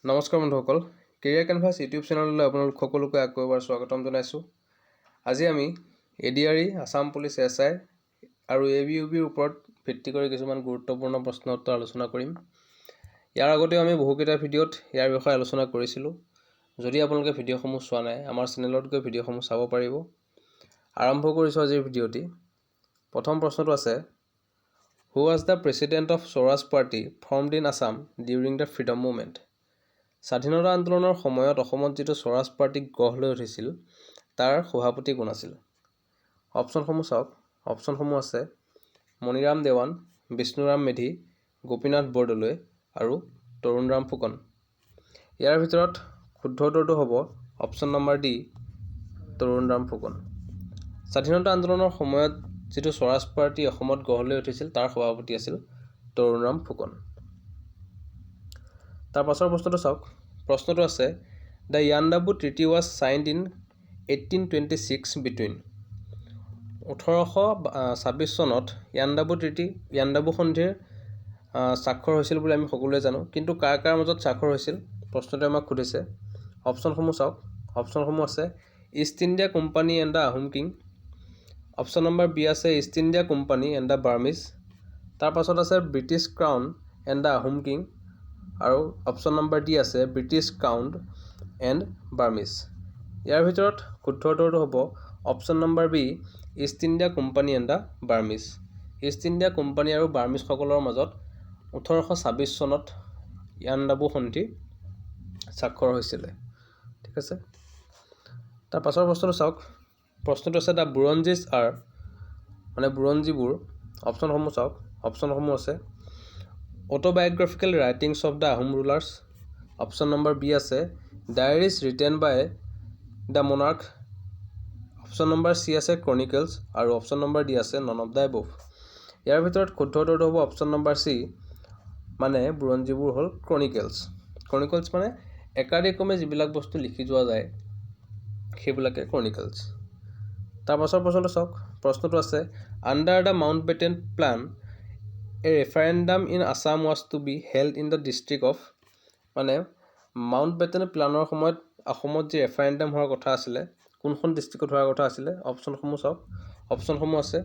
নমস্কাৰ বন্ধুসকল, career canvas YouTube চেনেললৈ আপোনালোক সকলোকে আকৌ এবাৰ স্বাগতম জনাইছোঁ। আজি আমি এডিআৰই, আসাম পুলিচ এছআই আৰু এবিইউবিৰ ওপৰত ভিত্তি কৰি কিছুমান গুৰুত্বপূৰ্ণ প্ৰশ্ন উত্তৰ আলোচনা কৰিম। ইয়াৰ আগতেও আমি বহুকেইটা ভিডিঅ'ত ইয়াৰ বিষয়ে আলোচনা কৰিছিলোঁ। যদি আপোনালোকে ভিডিঅ'সমূহ চোৱা নাই, আমাৰ চেনেলত গৈ ভিডিঅ'সমূহ চাব পাৰিব। আৰম্ভ কৰিছোঁ আজিৰ ভিডিঅ'টি। প্ৰথম প্ৰশ্নটো আছে, who was the president of Swaraj party formed in Assam during the freedom movement? স্বাধীনতা আন্দোলনৰ সময়ত অসমত যিটো স্বৰাজ পাৰ্টিক গঢ় লৈ উঠিছিল তাৰ সভাপতি কোন আছিল? অপশ্যনসমূহ চাওক। অপশ্যনসমূহ আছে মণিৰাম দেৱান, বিষ্ণুৰাম মেধি, গোপীনাথ বৰদলৈ আৰু তৰুণৰাম ফুকন। ইয়াৰ ভিতৰত শুদ্ধ উত্তৰটো হ'ব option number D, Tarunram Phukan. স্বাধীনতা আন্দোলনৰ সময়ত যিটো স্বৰাজ পাৰ্টি অসমত গঢ় লৈ উঠিছিল তাৰ সভাপতি আছিল তৰুণৰাম ফুকন। তাৰ পাছৰ প্ৰশ্নটো চাওক। প্ৰশ্নটো আছে, the Yandabo treaty was signed in 1826 between. 1826 চনত ইয়াণ্ডাবু সন্ধিৰ স্বাক্ষৰ হৈছিল বুলি আমি সকলোৱে জানো, কিন্তু কাৰ কাৰ মাজত স্বাক্ষৰ হৈছিল প্ৰশ্নটোৱে আমাক সুধিছে। অপশ্যনসমূহ চাওক। অপশ্যনসমূহ আছে East India Company and the Ahom king. Option number B আছে East India Company and the Burmese. তাৰ পাছত আছে British crown and the Ahom king. আৰু অপশ্যন নম্বৰ ডি আছে ব্ৰিটিছ ক্ৰাউন এণ্ড বাৰ্মিজ। ইয়াৰ ভিতৰত শুদ্ধ উত্তৰটো হ'ব option number B, East India Company and the Burmese. East India Company আৰু বাৰ্মিজসকলৰ মাজত 1826 চনত ইয়াণ্ডাবু সন্ধি স্বাক্ষৰ হৈছিলে। ঠিক আছে। তাৰ পাছৰ প্ৰশ্নটো চাওক। প্ৰশ্নটো আছে দ্য বুৰঞ্জিজ আৰ, মানে বুৰঞ্জীবোৰ। অপশ্যনসমূহ চাওক। অপশ্যনসমূহ আছে autobiographical writings of the Ahom rulers. Option number B আছে diaries written by the monarch. Option number C আছে ক্ৰনিকেলছ আৰু অপশ্যন নম্বৰ ডি আছে নন অফ দ্য এবভ। ইয়াৰ ভিতৰত শুদ্ধ উত্তৰটো হ'ব অপশ্যন নম্বৰ চি, মানে বুৰঞ্জীবোৰ হ'ল ক্ৰনিকেলছ। ক্ৰনিকেলছ মানে একাদিক্ৰমে যিবিলাক বস্তু লিখি যোৱা যায় সেইবিলাকে ক্ৰনিকেলছ। তাৰ পাছৰ প্ৰশ্নটো চাওক। প্ৰশ্নটো আছে under the Mountbatten plan a referendum in Assam was to be held in the district of, মানে মাউণ্ট বেটেন প্লানৰ সময়ত অসমত যি ৰেফাৰেণ্ডাম হোৱাৰ কথা আছিলে কোনখন ডিষ্ট্ৰিক্টত হোৱাৰ কথা আছিলে? অপশ্যনসমূহ চাওক। অপশ্যনসমূহ আছে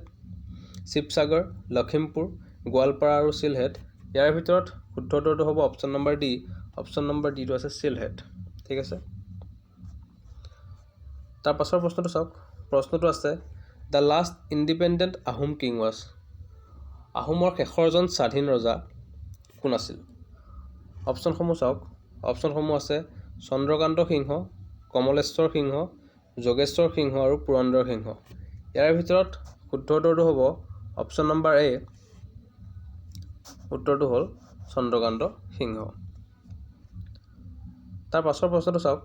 শিৱসাগৰ, লখিমপুৰ, গোৱালপাৰা আৰু চিলহেট। ইয়াৰ ভিতৰত শুদ্ধ উত্তৰটো হ'ব option number D. Option number ডিটো আছে চিলহেট। ঠিক আছে। তাৰ পাছৰ প্ৰশ্নটো চাওক। প্ৰশ্নটো আছে the last independent Ahom king was. আহোমৰ শেষৰজন স্বাধীন ৰজা কোন আছিল? অপশ্যনসমূহ চাওক। অপশ্যনসমূহ আছে চন্দ্ৰকান্ত সিংহ, কমলেশ্বৰ সিংহ, যোগেশ্বৰ সিংহ আৰু পুৰন্দৰ সিংহ। ইয়াৰ ভিতৰত শুদ্ধ উত্তৰটো হ'ব অপশ্যন নম্বৰ এ, উত্তৰটো হ'ল চন্দ্ৰকান্ত সিংহ। তাৰ পাছৰ প্ৰশ্নটো চাওক।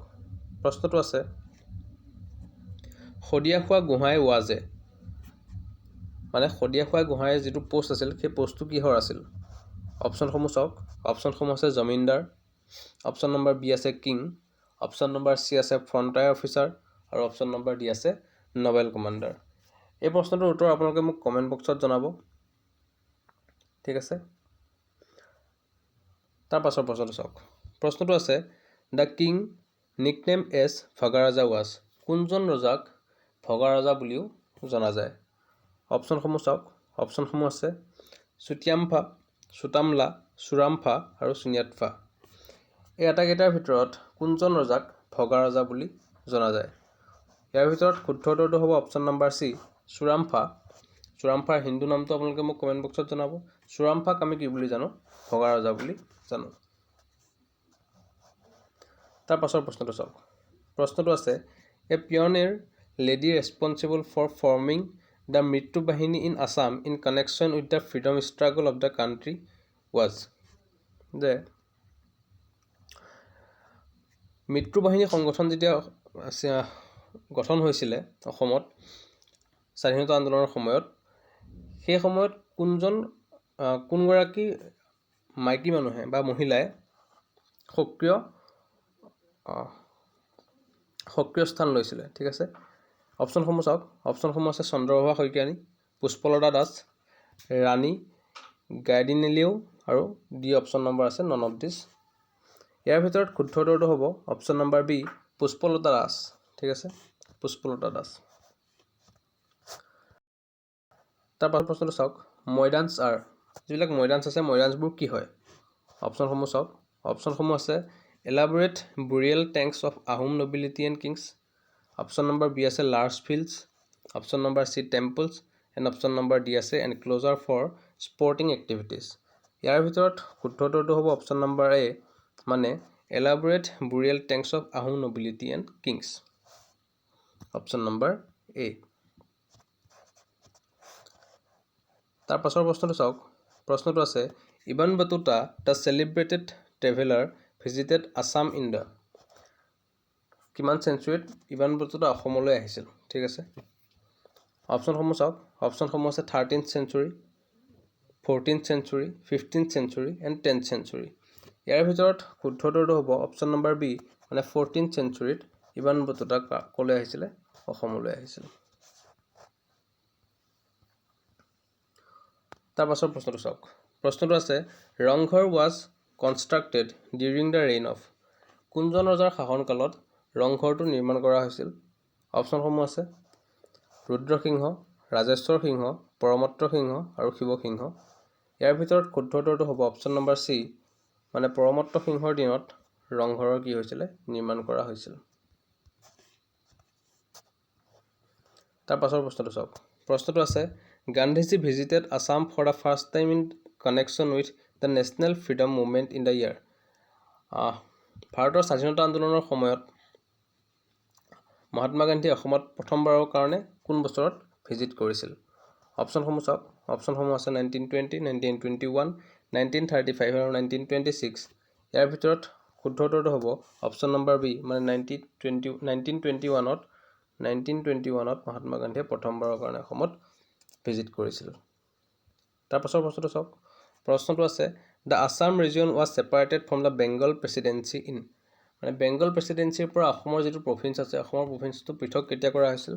প্ৰশ্নটো আছে শদিয়াখোৱা গোহাঁই ৱাজে, মানে শদিয়াখোৱা গোহাঁইৰ যিটো পষ্ট আছিল সেই পষ্টটো কিহৰ আছিল? অপশ্যনসমূহ চাওক। অপশ্যনসমূহ আছে জমিনদাৰ। অপশ্যন নম্বৰ বি আছে কিং। অপশ্যন নম্বৰ চি আছে ফ্ৰণ্টায়াৰ অফিচাৰ আৰু অপশ্যন নম্বৰ ডি আছে নবেল কমাণ্ডাৰ। এই প্ৰশ্নটোৰ উত্তৰ আপোনালোকে মোক কমেণ্ট বক্সত জনাব। ঠিক আছে। তাৰ পাছৰ প্ৰশ্নটো চাওক। প্ৰশ্নটো আছে the king nickname as Bhagaraja was. কোনজন ৰজাক ভগাৰাজা বুলিও জনা যায়? অপশ্যনসমূহ চাওক। অপশ্যনসমূহ আছে চুতিয়াম্ফা, চুতামলা, চুৰামফা আৰু চুনিয়াটফা। এই আটাইকেইটাৰ ভিতৰত কোনজন ৰজাক ভগাৰাজা বুলি জনা যায়? ইয়াৰ ভিতৰত শুদ্ধ উত্তৰটো হ'ব option number C, Suramphaa. চুৰামফাৰ Hindu নামটো আপোনালোকে মোক কমেণ্ট বক্সত জনাব। চুৰামফাক আমি কি বুলি জানো? ভগাৰাজা বুলি জানো। তাৰ পাছৰ প্ৰশ্নটো চাওক। প্ৰশ্নটো আছে a pioneer lady responsible for forming the Mrityu Bahini in Assam in connection with the freedom struggle of the country was. যে মৃত্যু বাহিনী সংগঠন যেতিয়া গঠন হৈছিলে অসমত স্বাধীনতা আন্দোলনৰ সময়ত, সেই সময়ত কোনগৰাকী মাইকী মানুহে বা মহিলাই সক্ৰিয় স্থান লৈছিলে? ঠিক আছে। অপশ্যনসমূহ চাওক। অপশ্যনসমূহ আছে চন্দ্ৰপ্ৰভা শইকীয়ানী, পুষ্পলতা দাস, ৰাণী গাইডিনেলিও আৰু ডি অপশ্যন নম্বৰ আছে নন অফ দিছ। ইয়াৰ ভিতৰত শুদ্ধ উত্তৰটো হ'ব option number B Pushpalata Das. ঠিক আছে, পুষ্পলতা দাস। তাৰ পাছত প্ৰশ্নটো চাওক, মৈদানছ আৰ, যিবিলাক মৈদানছ আছে মৈদানছবোৰ কি হয়? অপশ্যনসমূহ চাওক। অপশ্যনসমূহ আছে elaborate burial tanks of Ahom nobility and kings. Option number B আছে large fields. Option number C temples and option number D আছে এনক্ল'জাৰ ফৰ স্পৰ্টিং এক্টিভিটিজ। ইয়াৰ ভিতৰত শুদ্ধ উত্তৰটো হ'ব অপশ্যন নম্বৰ এ, মানে elaborate burial tanks of Ahom nobility and kings. Option number A. তাৰ পাছৰ প্ৰশ্নটো চাওক। প্ৰশ্নটো আছে Ibn Battuta the celebrated traveller visited Assam in the, কিমান চেঞ্চুৰীত ইবন বটুতা অসমলৈ আহিছিল? ঠিক আছে, অপশ্যনসমূহ চাওক। অপশ্যনসমূহ আছে 13th century, 14th century, 15th century and 10th century. ইয়াৰ ভিতৰত শুদ্ধ উত্তৰটো হ'ব অপশ্যন নম্বৰ বি, মানে 14th চেঞ্চুৰীত ইবন বটুতা ক'লৈ আহিছিলে? অসমলৈ আহিছিল। তাৰ পাছৰ প্ৰশ্নটো চাওক। প্ৰশ্নটো আছে Rang Ghar was constructed during the reign of, কোনজন ৰজাৰ শাসনকালত ৰংঘৰটো নিৰ্মাণ কৰা হৈছিল? অপশ্যনসমূহ আছে ৰুদ্ৰসিংহ, ৰাজেশ্বৰ সিংহ, পৰমত্ৰ সিংহ আৰু শিৱসিংহ। ইয়াৰ ভিতৰত শুদ্ধ উত্তৰটো হ'ব অপশ্যন নম্বৰ চি, মানে পৰমত্ৰ সিংহৰ দিনত ৰংঘৰৰ কি হৈছিলে? নিৰ্মাণ কৰা হৈছিল। তাৰ পাছৰ প্ৰশ্নটো চাওক। প্ৰশ্নটো আছে Gandhiji visited Assam for the first time in connection with the national freedom movement in the year, ভাৰতৰ স্বাধীনতা আন্দোলনৰ সময়ত মহাত্মা গান্ধীয়ে অসমত প্ৰথমবাৰৰ কাৰণে কোন বছৰত ভিজিট কৰিছিল? অপশ্যনসমূহ চাওক। অপশ্যনসমূহ আছে 1920, 1921, 1935 আৰু 1926। ইয়াৰ ভিতৰত শুদ্ধ উত্তৰটো হ'ব অপশ্যন নম্বৰ বি, মানে 1921ত মহাত্মা গান্ধীয়ে প্ৰথমবাৰৰ কাৰণে অসমত ভিজিট কৰিছিল। তাৰ পাছৰ প্ৰশ্নটো চাওক। প্ৰশ্নটো আছে the Assam region was separated from the Bengal presidency in, মানে বেংগল প্ৰেচিডেঞ্চিৰ পৰা অসমৰ যিটো প্ৰভিন্স আছে অসমৰ প্ৰভিন্সটো পৃথক কেতিয়া কৰা হৈছিল?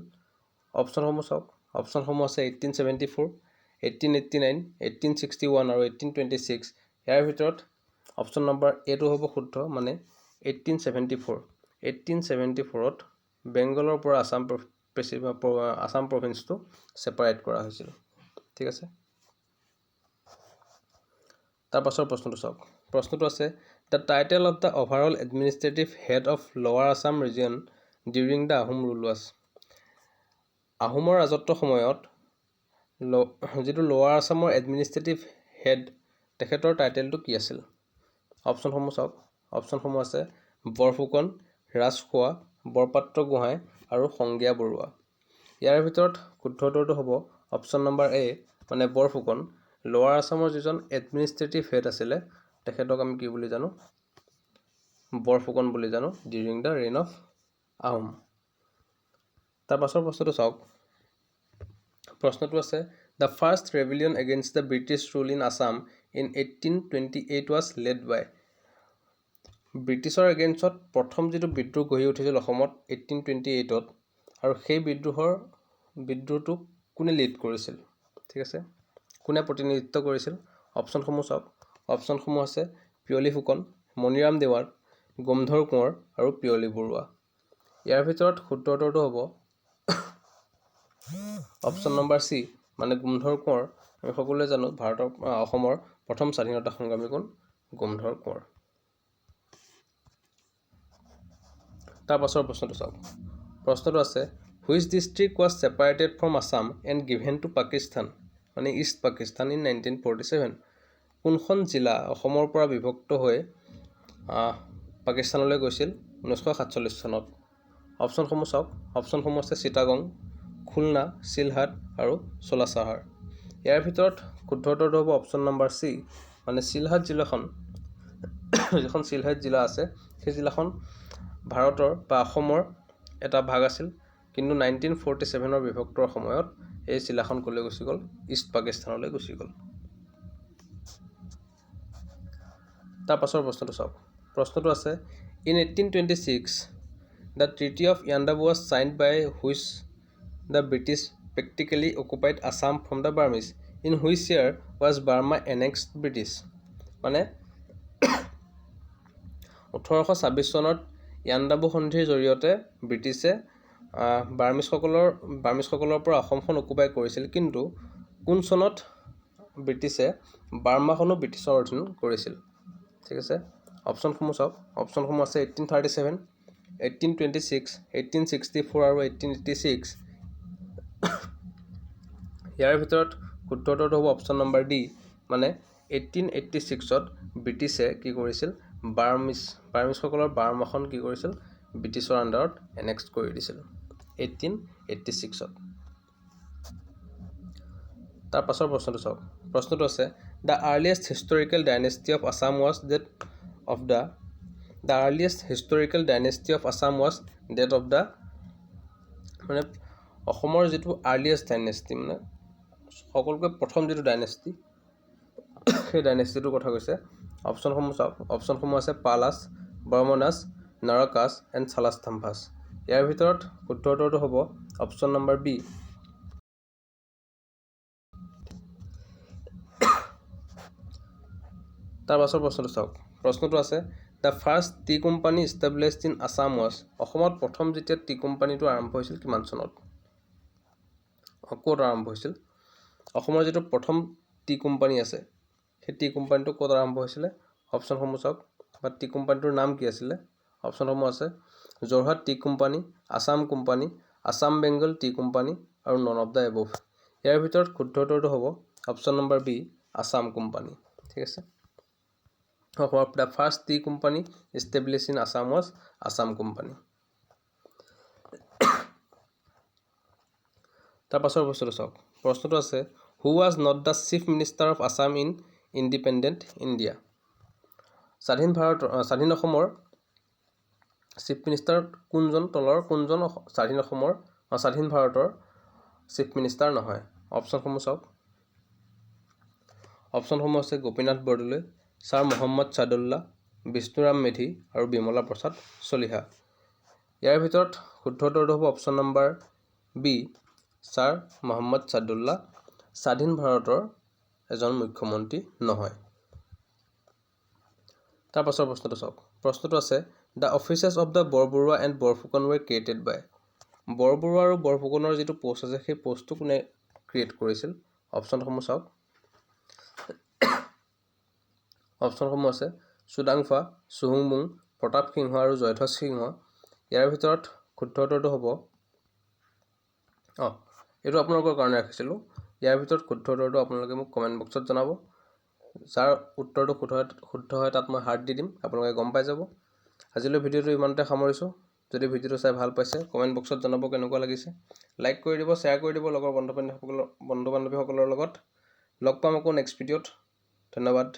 অপশ্যনসমূহ চাওক। অপশ্যনসমূহ আছে 1874, 1889, 1861 আৰু 1826। ইয়াৰ ভিতৰত অপশ্যন নম্বৰ এটো হ'ব শুদ্ধ, মানে 1874। 1874ত বেংগলৰ পৰা আছাম প্ৰভিন্সটো ছেপাৰেট কৰা হৈছিল। ঠিক আছে। তাৰ পাছৰ প্ৰশ্নটো চাওক। প্ৰশ্নটো আছে the title of the overall administrative head of lower Assam region during the Ahom rule was, আহোমৰ ৰাজত্বৰ সময়ত যিটো লৱাৰ আছামৰ এডমিনিষ্ট্ৰেটিভ হেড তেখেতৰ টাইটেলটো কি আছিল? অপশ্যনসমূহ চাওক। অপশ্যনসমূহ আছে বৰফুকন, ৰাজখোৱা, বৰপাত্ৰ গোহাঁই আৰু সংজ্ঞা বৰুৱা। ইয়াৰ ভিতৰত শুদ্ধ উত্তৰটো হ'ব অপশ্যন নম্বৰ এ, মানে বৰফুকন। লৱাৰ আছামৰ যিজন এডমিনিষ্ট্ৰেটিভ হেড আছিলে তেখেতক আমি কি বুলি জানো? বৰফুকন বুলি জানো, during the reign of Ahom. তাৰ পাছৰ প্ৰশ্নটো চাওক। প্ৰশ্নটো আছে the first rebellion against the British rule in Assam in 1828 was led by, ব্ৰিটিছৰ এগেইনষ্টত প্ৰথম যিটো বিদ্ৰোহ গঢ়ি উঠিছিল অসমত 1828ত, আৰু সেই বিদ্ৰোহটোক কোনে লিড কৰিছিল? ঠিক আছে, কোনে প্ৰতিনিধিত্ব কৰিছিল? অপশ্যনসমূহ চাওক। অপশ্যনসমূহ আছে পিয়লি ফুকন, মণিৰাম দেৱান, গোমধৰ কোঁৱৰ আৰু পিয়লি বৰুৱা। ইয়াৰ ভিতৰত শুদ্ধ উত্তৰটো হ'ব অপশ্যন নম্বৰ চি, মানে গোমধৰ কোঁৱৰ। আমি সকলোৱে জানো অসমৰ প্ৰথম স্বাধীনতা সংগ্ৰামী কোন? গোমধৰ কোঁৱৰ। তাৰ পাছৰ প্ৰশ্নটো চাওক। প্ৰশ্নটো আছে which district was separated from Assam and given to Pakistan, মানে ইষ্ট পাকিস্তান ইন 1947, কোনখন জিলা অসমৰ পৰা বিভক্ত হৈ পাকিস্তানলৈ গৈছিল 1947 চনত? অপশ্যনসমূহ চাওক। অপশ্যনসমূহ আছে চিটাগং, খুলনা, চিলহাট আৰু চোলাচাহাৰ। ইয়াৰ ভিতৰত শুদ্ধ উত্তৰটো হ'ব অপশ্যন নম্বৰ চি, মানে চিলহাট জিলাখন, যিখন চিলহাট জিলা আছে সেই জিলাখন ভাৰতৰ বা অসমৰ এটা ভাগ আছিল, কিন্তু 1947ৰ বিভক্তৰ সময়ত এই জিলাখন ক'লৈ গুচি গ'ল? ইষ্ট পাকিস্তানলৈ গুচি গ'ল। তাৰ পাছৰ প্ৰশ্নটো চাওক। প্ৰশ্নটো আছে in 1826 the treaty of Yandabo was signed by which the British practically occupied Assam from the Burmese, in which year was Burma annexed British, মানে 1826 চনত ইয়াণ্ডাবু সন্ধিৰ জৰিয়তে ব্ৰিটিছে বাৰ্মিছসকলৰ পৰা অসমখন অকুপাই কৰিছিল, কিন্তু কোন চনত ব্ৰিটিছে বাৰ্মাখনো ব্ৰিটিছৰ অধীন কৰিছিল? ঠিক আছে, অপশ্যনসমূহ চাওক। অপশ্যনসমূহ আছে 1837, 1826, 1864 আৰু 1886। ইয়াৰ ভিতৰত শুদ্ধ উত্তৰটো হ'ব অপশ্যন নম্বৰ ডি, মানে 1886ত ব্ৰিটিছে কি কৰিছিল? বাৰ্মিছসকলৰ বাৰ্মাখন কি কৰিছিল? ব্ৰিটিছৰ আণ্ডাৰত এনেক্স কৰি দিছিল 1886ত। তাৰ পাছৰ প্ৰশ্নটো চাওক। প্ৰশ্নটো আছে the earliest historical dynasty of Assam was date of the earliest historical dynasty of Assam was date of the, মানে অসমৰ যিটো আৰ্লিয়েষ্ট ডাইনেষ্টি, মানে সকলোতকৈ প্ৰথম যিটো ডাইনেষ্টি, সেই ডাইনেষ্টিটোৰ কথা কৈছে। অপশ্যনসমূহ চাওক। অপশ্যনসমূহ আছে পালাছ, বৰ্মনাছ, নাৰকাছ এণ্ড চালাস্থাম্ভাছ। ইয়াৰ ভিতৰত শুদ্ধ উত্তৰটো হ'ব অপশ্যন নম্বৰ বি। তাৰ পাছৰ প্ৰশ্নটো চাওক। প্ৰশ্নটো আছে the first tea company established in Assam was, অসমত প্ৰথম যেতিয়া টি কোম্পানীটো আৰম্ভ হৈছিল কিমান চনত? ক'ত আৰম্ভ হৈছিল? অসমৰ যিটো প্ৰথম টি কোম্পানী আছে, সেই টি কোম্পানীটো ক'ত আৰম্ভ হৈছিলে? অপশ্যনসমূহ চাওক, বা টি কোম্পানীটোৰ নাম কি আছিলে? অপশ্যনসমূহ আছে Jorhat tea company, Assam company, Assam Bengal tea company আৰু নন অফ দ্য এবভ। ইয়াৰ ভিতৰত শুদ্ধ উত্তৰটো হ'ব option number B, Assam company. ঠিক আছে, অসমৰ the first tea company establish in Assam was Assam company. তাৰ পাছৰ বস্তুটো চাওক। প্ৰশ্নটো আছে who was not the chief minister of Assam in independent India. স্বাধীন অসমৰ চিফ মিনিষ্টাৰ কোনজন স্বাধীন ভাৰতৰ চিফ মিনিষ্টাৰ নহয়? অপশ্যনসমূহ চাওক। অপশ্যনসমূহ আছে গোপীনাথ বৰদলৈ, ছাৰ মহম্মদ ছাদুল্লা, বিষ্ণুৰাম মেধি আৰু বিমলা প্ৰসাদ চলিহা। ইয়াৰ ভিতৰত শুদ্ধ উত্তৰটো হ'ব option number B, sir Mohammed Saadulla স্বাধীন ভাৰতৰ এজন মুখ্যমন্ত্ৰী নহয়। তাৰ পাছৰ প্ৰশ্নটো চাওক। প্ৰশ্নটো আছে the offices of the Borbarua and Borphukan were created by. Borbarua আৰু বৰফুকনৰ যিটো পোষ্ট আছে, সেই পোষ্টটো কোনে ক্ৰিয়েট কৰিছিল? অপশ্যনসমূহ চাওক। অপশ্যনসমূহ আছে চুডাংফা, চুহুংমুং, প্ৰতাপ সিংহ আৰু জয়ধ্বজ সিংহ। ইয়াৰ ভিতৰত শুদ্ধ উত্তৰটো হ'ব, এইটো আপোনালোকৰ কাৰণে ৰাখিছিলোঁ। ইয়াৰ ভিতৰত শুদ্ধ উত্তৰটো আপোনালোকে মোক কমেণ্ট বক্সত জনাব। যাৰ উত্তৰটো শুদ্ধ হয় তাত মই হাৰ্ট দি দিম, আপোনালোকে গম পাই যাব। আজিলৈ ভিডিঅ'টো ইমানতে সামৰিছোঁ। যদি ভিডিঅ'টো চাই ভাল পাইছে কমেণ্ট বক্সত জনাব কেনেকুৱা লাগিছে। লাইক কৰি দিব, শ্বেয়াৰ কৰি দিব লগৰ বন্ধু বান্ধৱীসকলৰ লগত। লগ পাম আকৌ নেক্সট ভিডিঅ'ত। ধন্যবাদ।